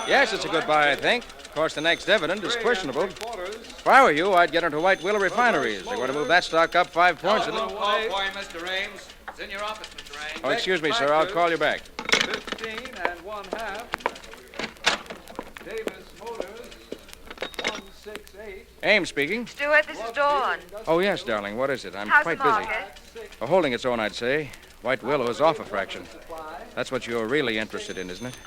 Yes, it's a good buy, I think. Of course, the next dividend is questionable. If I were you, I'd get into White Willow Refineries. They're going to move that stock up 5 points. Call for you, Mr. Ames. It's in your office, Mr. Ames. Oh, excuse me, sir. I'll call you back. 15 1/2. Davis Motors, 168. Ames speaking. Stuart, this is Dawn. Oh, yes, darling. What is it? I'm How's quite the busy. market? Holding its own, I'd say. White Willow is off a fraction. That's what you're really interested in, isn't it?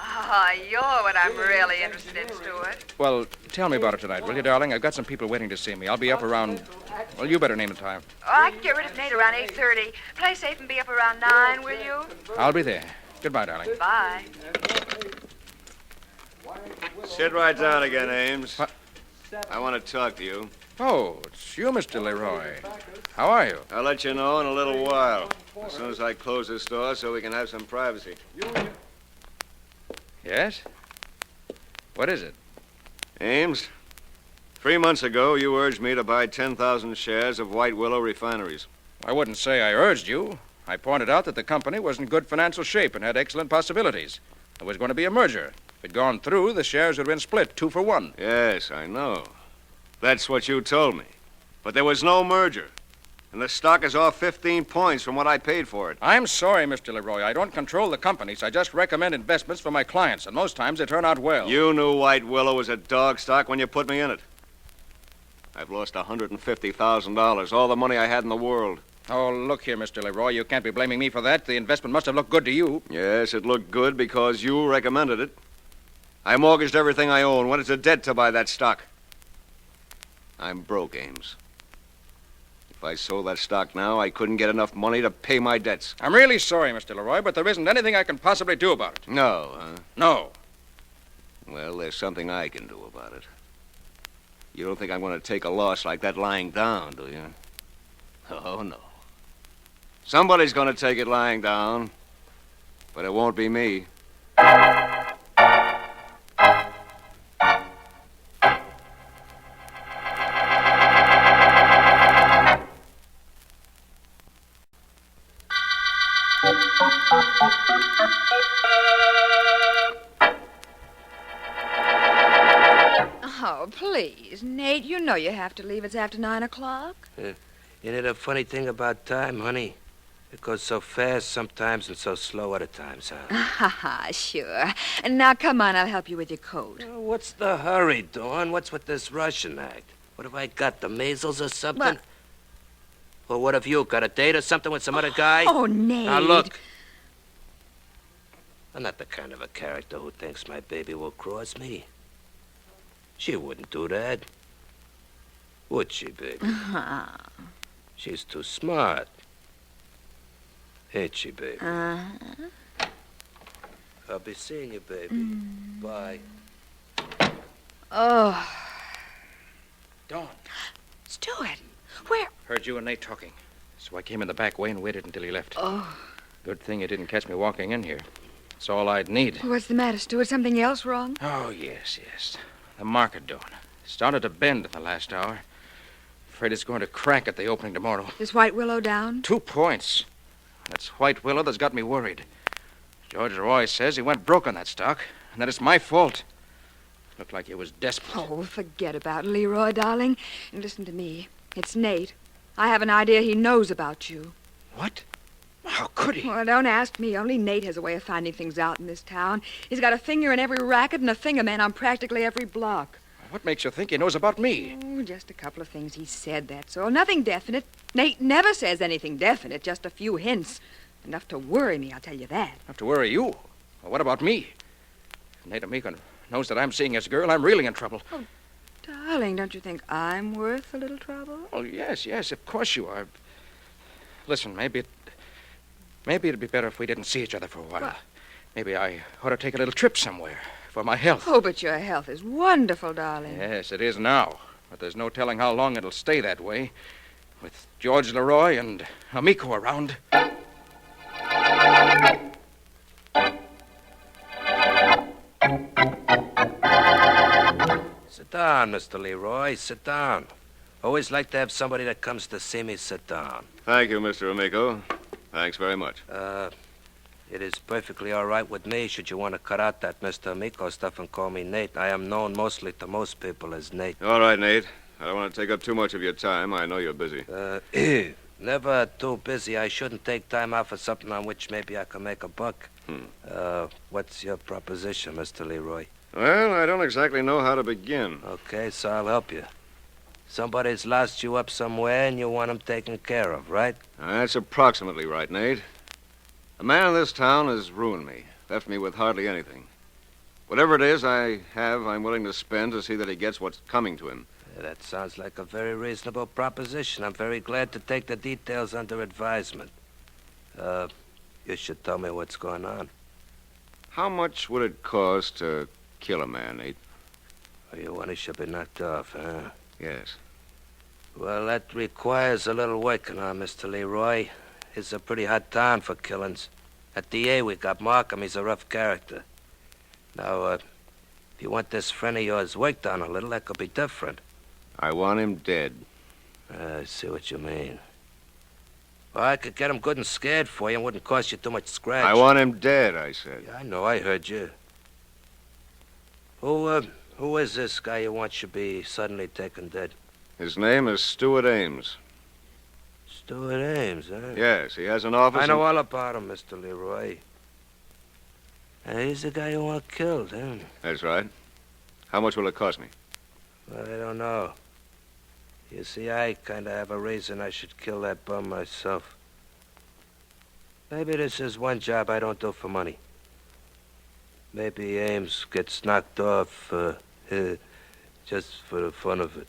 You're what I'm really interested in, Stuart. Well, tell me about it tonight, will you, darling? I've got some people waiting to see me. I'll be up around... Well, you better name the time. I can get rid of Nate around 8:30. Play safe and be up around 9, will you? I'll be there. Goodbye, darling. Bye. Sit right down again, Ames. What? I want to talk to you. Oh, it's you, Mr. Leroy. How are you? I'll let you know in a little while, as soon as I close the store so we can have some privacy. Yes? What is it? Ames, 3 months ago, you urged me to buy 10,000 shares of White Willow Refineries. I wouldn't say I urged you. I pointed out that the company was in good financial shape and had excellent possibilities. There was going to be a merger. If it had gone through, the shares would have been split 2 for 1. Yes, I know. That's what you told me. But there was no merger. And the stock is off 15 points from what I paid for it. I'm sorry, Mr. Leroy. I don't control the companies. I just recommend investments for my clients, and most times they turn out well. You knew White Willow was a dog stock when you put me in it. I've lost $150,000, all the money I had in the world. Oh, look here, Mr. Leroy. You can't be blaming me for that. The investment must have looked good to you. Yes, it looked good because you recommended it. I mortgaged everything I own, went into debt to buy that stock. I'm broke, Ames. If I sold that stock now, I couldn't get enough money to pay my debts. I'm really sorry, Mr. Leroy, but there isn't anything I can possibly do about it. No, huh? No. Well, there's something I can do about it. You don't think I'm going to take a loss like that lying down, do you? Oh, no. Somebody's going to take it lying down, but it won't be me. Oh, please, Nate, you know you have to leave. It's after 9 o'clock. Isn't it a funny thing about time, honey? It goes so fast sometimes and so slow other times, huh? Ha sure. And now, come on, I'll help you with your coat. Oh, what's the hurry, Dawn? What's with this Russian act? What have I got, the measles or something? What? Well, what have you got, a date or something with some other guy? Oh, Nate. Now, look. I'm not the kind of a character who thinks my baby will cross me. She wouldn't do that. Would she, baby? She's too smart. Ain't she, baby? I'll be seeing you, baby. Bye. Oh. Dawn. Stuart, where? Heard you and Nate talking. So I came in the back way and waited until he left. Oh. Good thing you didn't catch me walking in here. That's all I'd need. What's the matter, Stuart? Something else wrong? Oh, yes. The market, Dawn. Started to bend in the last hour. Afraid it's going to crack at the opening tomorrow. Is White Willow down? 2 points. That's White Willow that's got me worried. George Leroy says he went broke on that stock, and that it's my fault. Looked like he was desperate. Oh, forget about Leroy, darling. And listen to me. It's Nate. I have an idea he knows about you. What? How could he? Well, don't ask me. Only Nate has a way of finding things out in this town. He's got a finger in every racket and a fingerman on practically every block. What makes you think he knows about me? Oh, just a couple of things he said, that's all. Nothing definite. Nate never says anything definite, just a few hints. Enough to worry me, I'll tell you that. Enough to worry you? Well, what about me? If Nate Amico knows that I'm seeing his girl, I'm really in trouble. Oh, darling, don't you think I'm worth a little trouble? Oh, yes, of course you are. Listen, maybe it'd be better if we didn't see each other for a while. What? Maybe I ought to take a little trip somewhere for my health. Oh, but your health is wonderful, darling. Yes, it is now. But there's no telling how long it'll stay that way. With George Leroy and Amico around. Sit down, Mr. Leroy. Sit down. Always like to have somebody that comes to see me sit down. Thank you, Mr. Amico. Thanks very much. It is perfectly all right with me should you want to cut out that Mr. Amico stuff and call me Nate. I am known mostly to most people as Nate. All right, Nate. I don't want to take up too much of your time. I know you're busy. Never too busy. I shouldn't take time out for something on which maybe I can make a buck. What's your proposition, Mr. Leroy? Well, I don't exactly know how to begin. Okay, so I'll help you. Somebody's lost you up somewhere and you want him taken care of, right? That's approximately right, Nate. A man in this town has ruined me, left me with hardly anything. Whatever it is I have, I'm willing to spend to see that he gets what's coming to him. That sounds like a very reasonable proposition. I'm very glad to take the details under advisement. You should tell me what's going on. How much would it cost to kill a man, Nate? Oh, you want he should be knocked off, huh? Yes. Well, that requires a little working on, Mr. Leroy. It's a pretty hot town for killings. At DA, we got Markham. He's a rough character. Now, if you want this friend of yours worked on a little, that could be different. I want him dead. I see what you mean. Well, I could get him good and scared for you and wouldn't cost you too much scratch. I want him dead, I said. Yeah, I know. I heard you. Who is this guy you want should be suddenly taken dead? His name is Stuart Ames. Stuart Ames, huh? Yes, he has an office. I know all about him, Mr. Leroy. And he's the guy you want killed, huh? That's right. How much will it cost me? Well, I don't know. You see, I kind of have a reason I should kill that bum myself. Maybe this is one job I don't do for money. Maybe Ames gets knocked off, just for the fun of it.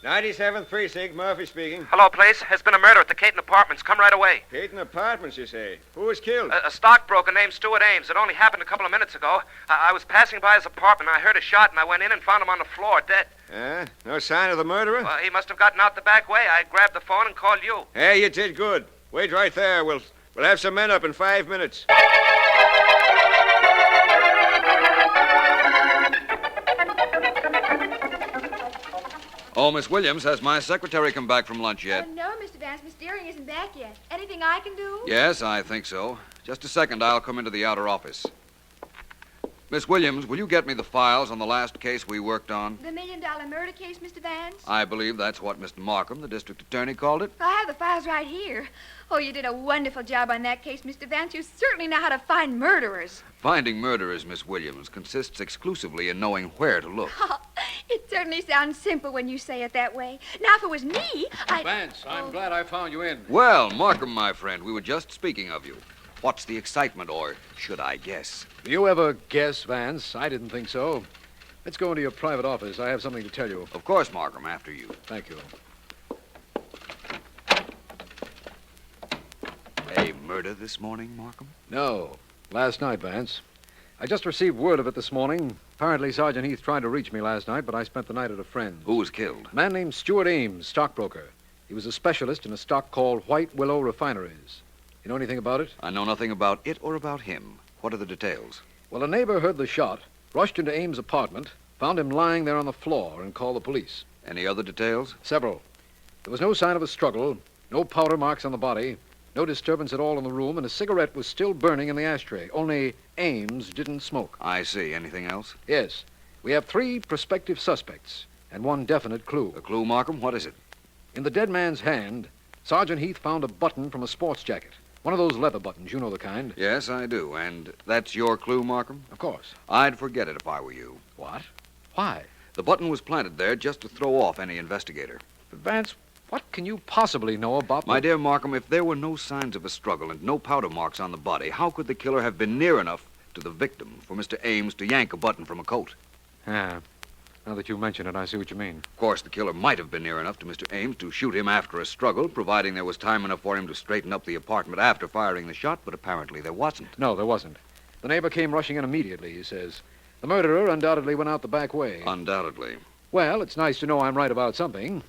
97th Precinct, Murphy speaking. Hello, police. There's been a murder at the Caton Apartments. Come right away. Caton Apartments, you say? Who was killed? A stockbroker named Stuart Ames. It only happened a couple of minutes ago. I was passing by his apartment. I heard a shot, and I went in and found him on the floor, dead. No sign of the murderer? Well, he must have gotten out the back way. I grabbed the phone and called you. Hey, you did good. Wait right there. We'll have some men up in 5 minutes. Oh, Miss Williams, has my secretary come back from lunch yet? No, Mr. Vance. Miss Deering isn't back yet. Anything I can do? Yes, I think so. Just a second, I'll come into the outer office. Miss Williams, will you get me the files on the last case we worked on? The $1 million murder case, Mr. Vance? I believe that's what Mr. Markham, the district attorney, called it. I have the files right here. Oh, you did a wonderful job on that case, Mr. Vance. You certainly know how to find murderers. Finding murderers, Miss Williams, consists exclusively in knowing where to look. It certainly sounds simple when you say it that way. Now, if it was me, Vance, I'm glad I found you in. Well, Markham, my friend, we were just speaking of you. What's the excitement, or should I guess? Do you ever guess, Vance? I didn't think so. Let's go into your private office. I have something to tell you. Of course, Markham, after you. Thank you. A murder this morning, Markham? No. Last night, Vance. I just received word of it this morning. Apparently, Sergeant Heath tried to reach me last night, but I spent the night at a friend's. Who was killed? A man named Stuart Ames, stockbroker. He was a specialist in a stock called White Willow Refineries. You know anything about it? I know nothing about it or about him. What are the details? Well, a neighbor heard the shot, rushed into Ames' apartment, found him lying there on the floor, and called the police. Any other details? Several. There was no sign of a struggle, no powder marks on the body, no disturbance at all in the room, and a cigarette was still burning in the ashtray. Only Ames didn't smoke. I see. Anything else? Yes. We have 3 prospective suspects and 1 definite clue. A clue, Markham? What is it? In the dead man's hand, Sergeant Heath found a button from a sports jacket. One of those leather buttons, you know the kind. Yes, I do. And that's your clue, Markham? Of course. I'd forget it if I were you. What? Why? The button was planted there just to throw off any investigator. But Vance, what can you possibly know about My dear Markham, if there were no signs of a struggle and no powder marks on the body, how could the killer have been near enough to the victim for Mr. Ames to yank a button from a coat? Ah. Now that you mention it, I see what you mean. Of course, the killer might have been near enough to Mr. Ames to shoot him after a struggle, providing there was time enough for him to straighten up the apartment after firing the shot, but apparently there wasn't. No, there wasn't. The neighbor came rushing in immediately, he says. The murderer undoubtedly went out the back way. Undoubtedly. Well, it's nice to know I'm right about something.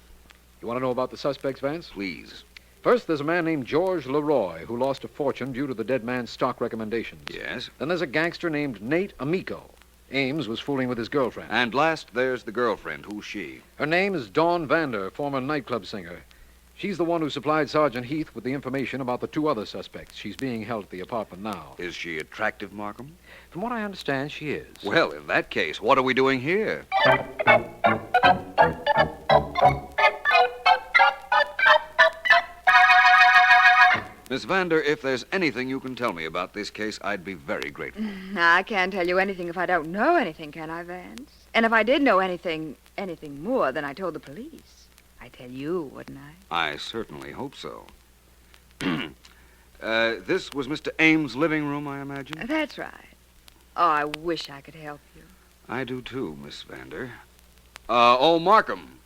You want to know about the suspects, Vance? Please. First, there's a man named George Leroy who lost a fortune due to the dead man's stock recommendations. Yes. Then there's a gangster named Nate Amico. Ames was fooling with his girlfriend. And last, there's the girlfriend. Who's she? Her name is Dawn Vander, former nightclub singer. She's the one who supplied Sergeant Heath with the information about the two other suspects. She's being held at the apartment now. Is she attractive, Markham? From what I understand, she is. Well, in that case, what are we doing here? Miss Vander, if there's anything you can tell me about this case, I'd be very grateful. I can't tell you anything if I don't know anything, can I, Vance? And if I did know anything more than I told the police, I'd tell you, wouldn't I? I certainly hope so. This was Mr. Ames' living room, I imagine? That's right. Oh, I wish I could help you. I do too, Miss Vander. Markham.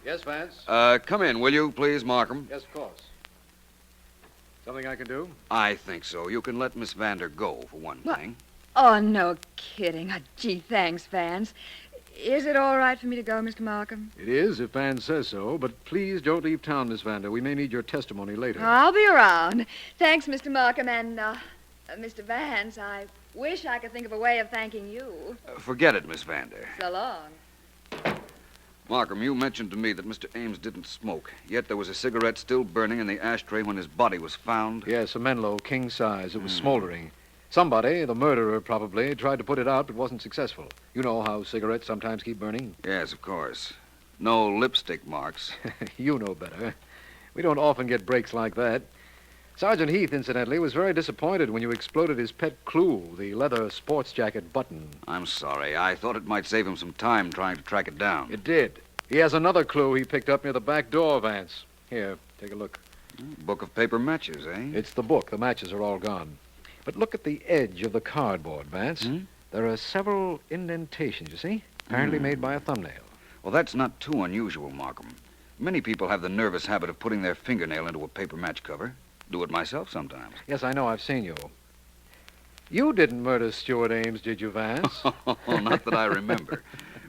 Yes, Vance? Come in, will you, please, Markham? Yes, of course. Something I can do? I think so. You can let Miss Vander go, for one thing. Oh, no kidding. Oh, gee, thanks, Vance. Is it all right for me to go, Mr. Markham? It is, if Vance says so, but please don't leave town, Miss Vander. We may need your testimony later. I'll be around. Thanks, Mr. Markham, and, Mr. Vance, I wish I could think of a way of thanking you. Forget it, Miss Vander. So long. Markham, you mentioned to me that Mr. Ames didn't smoke, yet there was a cigarette still burning in the ashtray when his body was found. Yes, a Menlo, king size. It was smoldering. Somebody, the murderer probably, tried to put it out but wasn't successful. You know how cigarettes sometimes keep burning? Yes, of course. No lipstick marks. You know better. We don't often get breaks like that. Sergeant Heath, incidentally, was very disappointed when you exploded his pet clue, the leather sports jacket button. I'm sorry. I thought it might save him some time trying to track it down. It did. He has another clue he picked up near the back door, Vance. Here, take a look. Book of paper matches, eh? It's the book. The matches are all gone. But look at the edge of the cardboard, Vance. There are several indentations, you see? Apparently made by a thumbnail. Well, that's not too unusual, Markham. Many people have the nervous habit of putting their fingernail into a paper match cover. Do it myself sometimes. Yes, I know. I've seen you. You didn't murder Stuart Ames, did you, Vance? Not that I remember.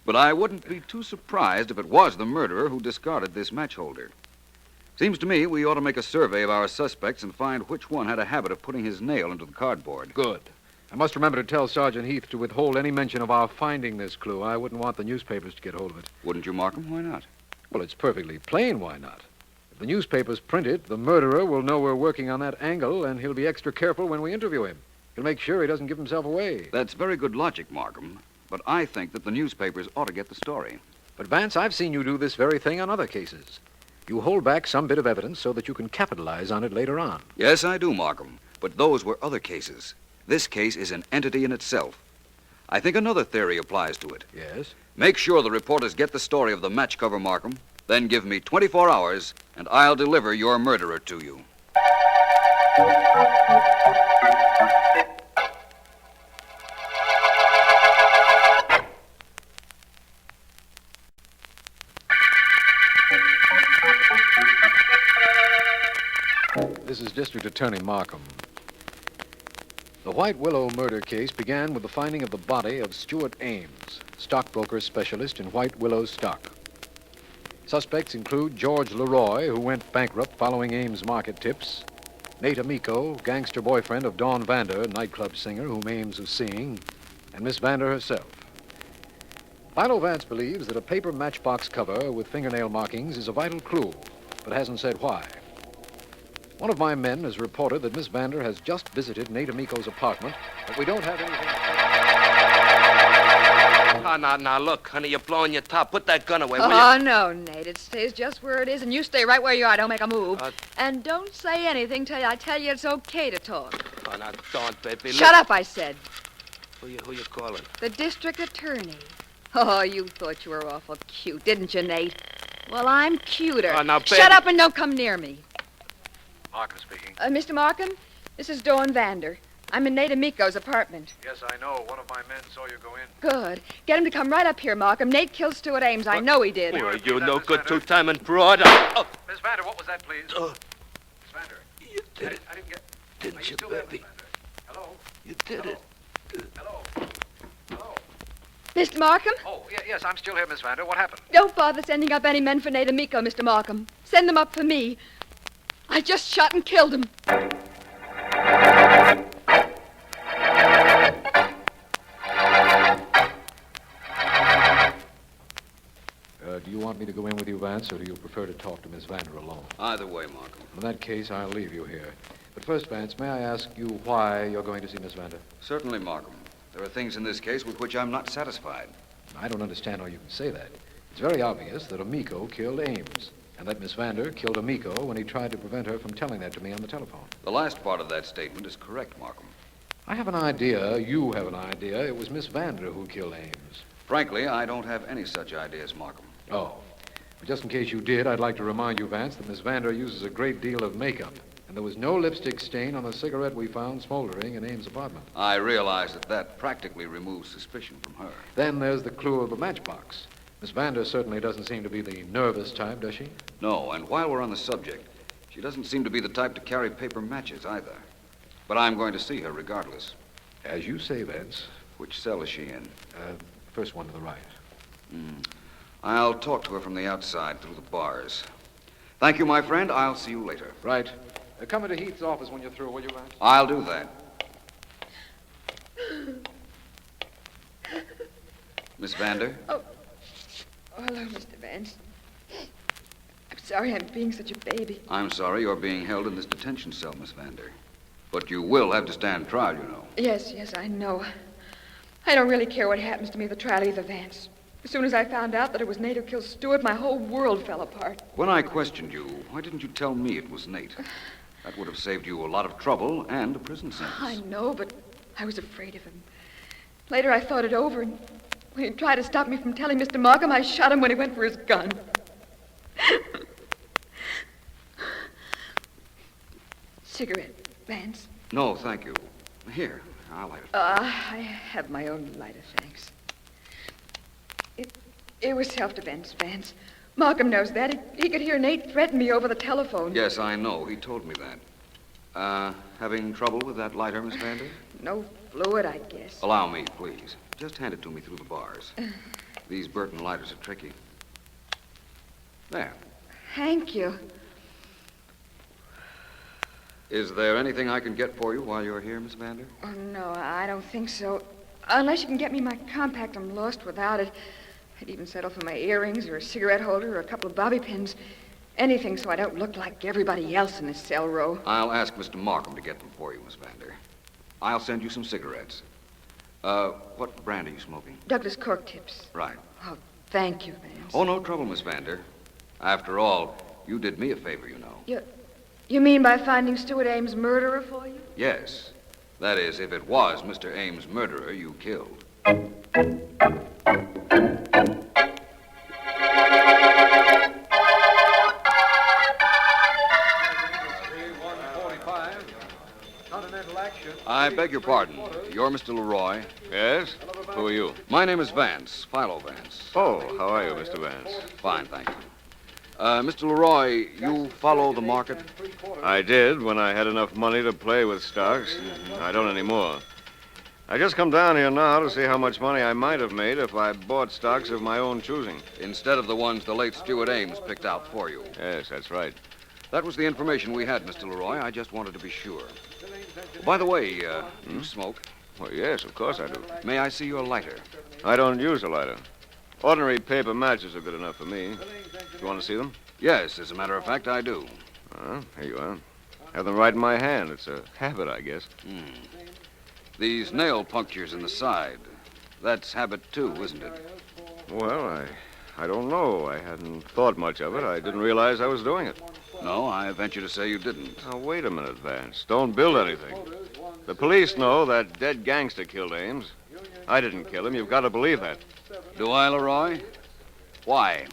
But I wouldn't be too surprised if it was the murderer who discarded this match holder. Seems to me we ought to make a survey of our suspects and find which one had a habit of putting his nail into the cardboard. Good. I must remember to tell Sergeant Heath to withhold any mention of our finding this clue. I wouldn't want the newspapers to get hold of it. Wouldn't you, Markham? Why not? Well, it's perfectly plain why not. If the newspapers print it, the murderer will know we're working on that angle, and he'll be extra careful when we interview him. He'll make sure he doesn't give himself away. That's very good logic, Markham. But I think that the newspapers ought to get the story. But, Vance, I've seen you do this very thing on other cases. You hold back some bit of evidence so that you can capitalize on it later on. Yes, I do, Markham. But those were other cases. This case is an entity in itself. I think another theory applies to it. Yes? Make sure the reporters get the story of the match cover, Markham. Then give me 24 hours, and I'll deliver your murderer to you. This is District Attorney Markham. The White Willow murder case began with the finding of the body of Stuart Ames, stockbroker specialist in White Willow stock. Suspects include George Leroy, who went bankrupt following Ames' market tips, Nate Amico, gangster boyfriend of Dawn Vander, nightclub singer whom Ames was seeing, and Miss Vander herself. Philo Vance believes that a paper matchbox cover with fingernail markings is a vital clue, but hasn't said why. One of my men has reported that Miss Vander has just visited Nate Amico's apartment, but we don't have anything. Now, look, honey, you're blowing your top. Put that gun away, will you? Oh, no, Nate. It stays just where it is, and you stay right where you are. Don't make a move. And don't say anything till I tell you it's okay to talk. Oh, now, don't, baby. Shut up, I said. Who you calling? The district attorney. Oh, you thought you were awful cute, didn't you, Nate? Well, I'm cuter. Oh, now, baby. Shut up and don't come near me. Markham speaking. Mr. Markham, this is Dawn Vander. I'm in Nate Amico's apartment. Yes, I know. One of my men saw you go in. Good. Get him to come right up here, Markham. Nate killed Stuart Ames. I know he did. Well, you no good two-timing broad. Miss Vander, what was that, please? Miss Vander. You did it. I didn't get... Didn't you, baby? Hello? You did it. Hello? Hello? Mr. Markham? Oh, yes, I'm still here, Miss Vander. What happened? Don't bother sending up any men for Nate Amico, Mr. Markham. Send them up for me. I just shot and killed him. Do you want me to go in with you, Vance, or do you prefer to talk to Miss Vander alone? Either way, Markham. In that case, I'll leave you here. But first, Vance, may I ask you why you're going to see Miss Vander? Certainly, Markham. There are things in this case with which I'm not satisfied. I don't understand how you can say that. It's very obvious that Amico killed Ames, and that Miss Vander killed Amico when he tried to prevent her from telling that to me on the telephone. The last part of that statement is correct, Markham. I have an idea, you have an idea, it was Miss Vander who killed Ames. Frankly, I don't have any such ideas, Markham. Oh. But just in case you did, I'd like to remind you, Vance, that Miss Vander uses a great deal of makeup, and there was no lipstick stain on the cigarette we found smoldering in Ames' apartment. I realize that practically removes suspicion from her. Then there's the clue of the matchbox. Miss Vander certainly doesn't seem to be the nervous type, does she? No, and while we're on the subject, she doesn't seem to be the type to carry paper matches either. But I'm going to see her regardless. As you say, Vance. Which cell is she in? First one to the right. I'll talk to her from the outside through the bars. Thank you, my friend. I'll see you later. Right. Come into Heath's office when you're through, will you, Vance? I'll do that. Miss Vander? Oh, hello, Mr. Vance. I'm sorry I'm being such a baby. I'm sorry you're being held in this detention cell, Miss Vander. But you will have to stand trial, you know. Yes, I know. I don't really care what happens to me at the trial either, Vance. As soon as I found out that it was Nate who killed Stuart, my whole world fell apart. When I questioned you, why didn't you tell me it was Nate? That would have saved you a lot of trouble and a prison sentence. I know, but I was afraid of him. Later, I thought it over, and when he tried to stop me from telling Mr. Markham, I shot him when he went for his gun. Cigarette, Vance? No, thank you. Here, I'll light it. I have my own lighter, thanks. It was self-defense, Vance. Markham knows that. He could hear Nate threaten me over the telephone. Yes, I know. He told me that. Having trouble with that lighter, Miss Vander? No fluid, I guess. Allow me, please. Just hand it to me through the bars. These Burton lighters are tricky. There. Thank you. Is there anything I can get for you while you're here, Miss Vander? Oh, no, I don't think so. Unless you can get me my compact, I'm lost without it. I'd even settle for my earrings or a cigarette holder or a couple of bobby pins. Anything so I don't look like everybody else in this cell row. I'll ask Mr. Markham to get them for you, Miss Vander. I'll send you some cigarettes. What brand are you smoking? Douglas cork tips. Right. Oh, thank you, Vance. Oh, no trouble, Miss Vander. After all, you did me a favor, you know. You mean by finding Stuart Ames' murderer for you? Yes. That is, if it was Mr. Ames' murderer you killed. I beg your pardon. You're Mr. Leroy? Yes? Who are you? My name is Vance, Philo Vance. Oh, how are you, Mr. Vance? Fine, thank you. Mr. Leroy, you follow the market? I did when I had enough money to play with stocks. I don't anymore. I just come down here now to see how much money I might have made if I bought stocks of my own choosing. Instead of the ones the late Stuart Ames picked out for you. Yes, that's right. That was the information we had, Mr. Leroy. I just wanted to be sure. By the way, you smoke? Well, yes, of course I do. May I see your lighter? I don't use a lighter. Ordinary paper matches are good enough for me. You want to see them? Yes, as a matter of fact, I do. Here you are. Have them right in my hand. It's a habit, I guess. These nail punctures in the side. That's habit, too, isn't it? Well, I don't know. I hadn't thought much of it. I didn't realize I was doing it. No, I venture to say you didn't. Now, wait a minute, Vance. Don't build anything. The police know that dead gangster killed Ames. I didn't kill him. You've got to believe that. Do I, Leroy? Why?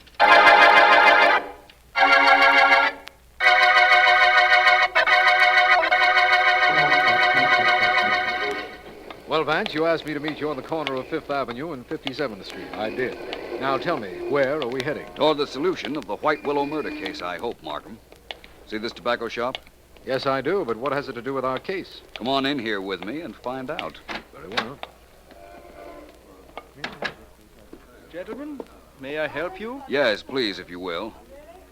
Well, Vance, you asked me to meet you on the corner of 5th Avenue and 57th Street. I did. Now tell me, where are we heading? Toward the solution of the White Willow murder case, I hope, Markham. See this tobacco shop? Yes, I do, but what has it to do with our case? Come on in here with me and find out. Very well. Gentlemen, may I help you? Yes, please, if you will.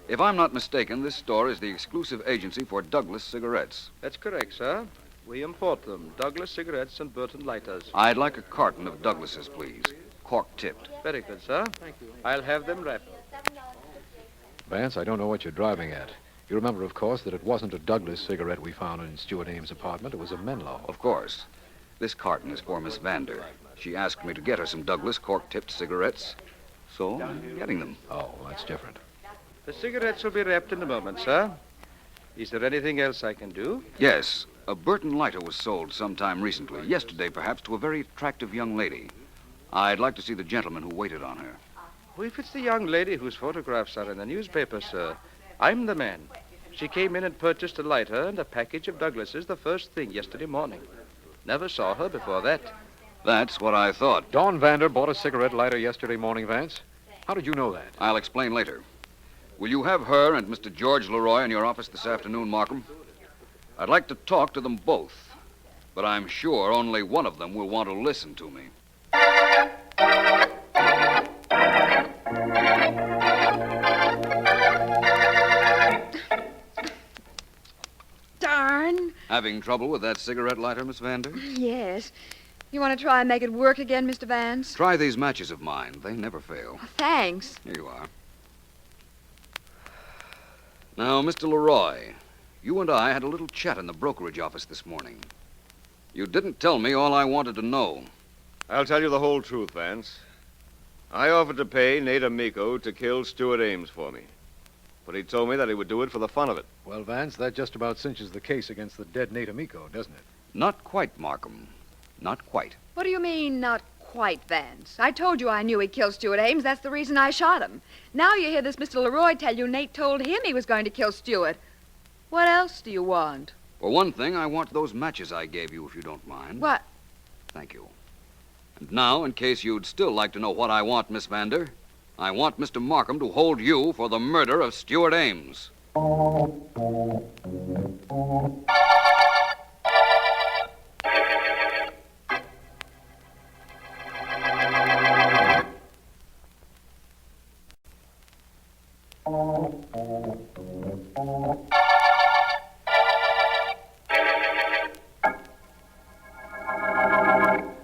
If I'm not mistaken, this store is the exclusive agency for Douglas cigarettes. That's correct, sir. We import them. Douglas cigarettes and Burton lighters. I'd like a carton of Douglas's, please. Cork-tipped. Very good, sir. Thank you. I'll have them wrapped. Vance, I don't know what you're driving at. You remember, of course, that it wasn't a Douglas cigarette we found in Stuart Ames' apartment. It was a Menlo. Of course. This carton is for Miss Vander. She asked me to get her some Douglas cork-tipped cigarettes, so I'm getting them. Oh, that's different. The cigarettes will be wrapped in a moment, sir. Is there anything else I can do? Yes, a Burton lighter was sold sometime recently, yesterday perhaps, to a very attractive young lady. I'd like to see the gentleman who waited on her. Oh, if it's the young lady whose photographs are in the newspaper, sir, I'm the man. She came in and purchased a lighter and a package of Douglas's the first thing yesterday morning. Never saw her before that. That's what I thought. Dawn Vander bought a cigarette lighter yesterday morning, Vance. How did you know that? I'll explain later. Will you have her and Mr. George Leroy in your office this afternoon, Markham? I'd like to talk to them both, but I'm sure only one of them will want to listen to me. Darn. Having trouble with that cigarette lighter, Miss Vander? Yes. You want to try and make it work again, Mr. Vance? Try these matches of mine. They never fail. Oh, thanks. Here you are. Now, Mr. Leroy, you and I had a little chat in the brokerage office this morning. You didn't tell me all I wanted to know. I'll tell you the whole truth, Vance. I offered to pay Nate Amico to kill Stuart Ames for me. But he told me that he would do it for the fun of it. Well, Vance, that just about cinches the case against the dead Nate Amico, doesn't it? Not quite, Markham. Not quite. What do you mean, not quite, Vance? I told you I knew he killed Stuart Ames. That's the reason I shot him. Now you hear this Mr. Leroy tell you Nate told him he was going to kill Stuart. What else do you want? For one thing, I want those matches I gave you, if you don't mind. What? Thank you. And now, in case you'd still like to know what I want, Miss Vander, I want Mr. Markham to hold you for the murder of Stuart Ames.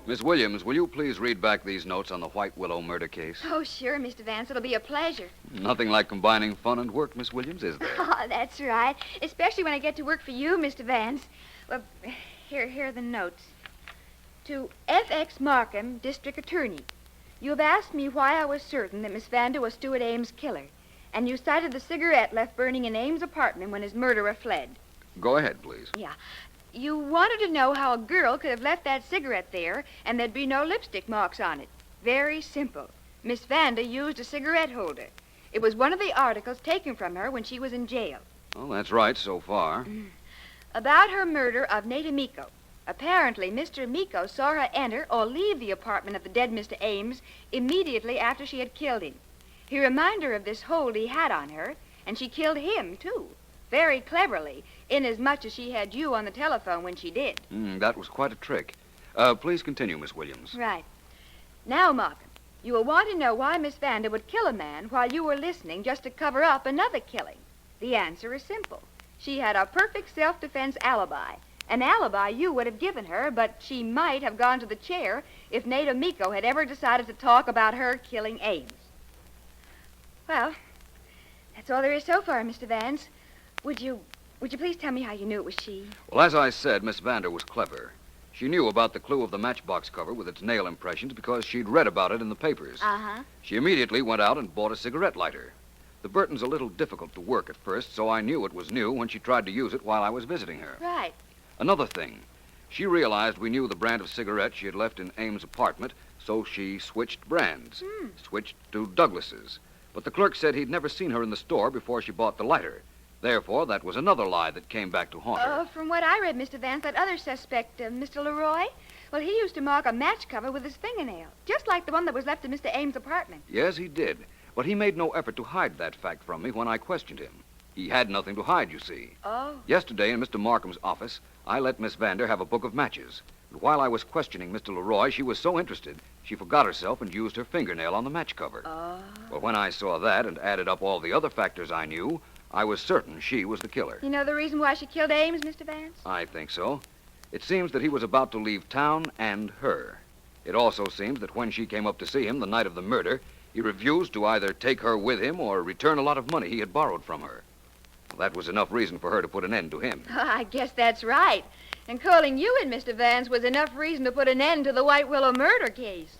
Miss Williams, will you please read back these notes on the White Willow murder case? Oh, sure, Mr. Vance. It'll be a pleasure. Nothing like combining fun and work, Miss Williams, is there? Oh, that's right. Especially when I get to work for you, Mr. Vance. Well, here are the notes. To F.X. Markham, District Attorney. You have asked me why I was certain that Miss Vander was Stuart Ames' killer, and you cited the cigarette left burning in Ames' apartment when his murderer fled. Go ahead, please. Yeah. You wanted to know how a girl could have left that cigarette there and there'd be no lipstick marks on it. Very simple. Miss Vander used a cigarette holder. It was one of the articles taken from her when she was in jail. Well, that's right so far. About her murder of Nate Amico. Apparently, Mr. Amico saw her enter or leave the apartment of the dead Mr. Ames immediately after she had killed him. He reminded her of this hold he had on her, and she killed him, too. Very cleverly, inasmuch as she had you on the telephone when she did. That was quite a trick. Please continue, Miss Williams. Right. Now, Markham, you will want to know why Miss Vander would kill a man while you were listening just to cover up another killing. The answer is simple. She had a perfect self-defense alibi. An alibi you would have given her, but she might have gone to the chair if Nate Amico had ever decided to talk about her killing Ames. Well, that's all there is so far, Mr. Vance. Would you please tell me how you knew it was she? Well, as I said, Miss Vander was clever. She knew about the clue of the matchbox cover with its nail impressions because she'd read about it in the papers. Uh-huh. She immediately went out and bought a cigarette lighter. The Burton's a little difficult to work at first, so I knew it was new when she tried to use it while I was visiting her. Right. Another thing, she realized we knew the brand of cigarette she had left in Ames' apartment, so she switched brands. Switched to Douglas's. But the clerk said he'd never seen her in the store before she bought the lighter. Therefore, that was another lie that came back to haunt her. From what I read, Mr. Vance, that other suspect, Mr. Leroy, Well, he used to mark a match cover with his fingernail, just like the one that was left in Mr. Ames' apartment. Yes, he did. But he made no effort to hide that fact from me when I questioned him. He had nothing to hide, you see. Oh. Yesterday in Mr. Markham's office, I let Miss Vander have a book of matches. And while I was questioning Mr. Leroy, she was so interested, she forgot herself and used her fingernail on the match cover. Oh. Well, when I saw that and added up all the other factors I knew, I was certain she was the killer. You know the reason why she killed Ames, Mr. Vance? I think so. It seems that he was about to leave town and her. It also seems that when she came up to see him the night of the murder, he refused to either take her with him or return a lot of money he had borrowed from her. Well, that was enough reason for her to put an end to him. I guess that's right. And calling you in, Mr. Vance, was enough reason to put an end to the White Willow murder case.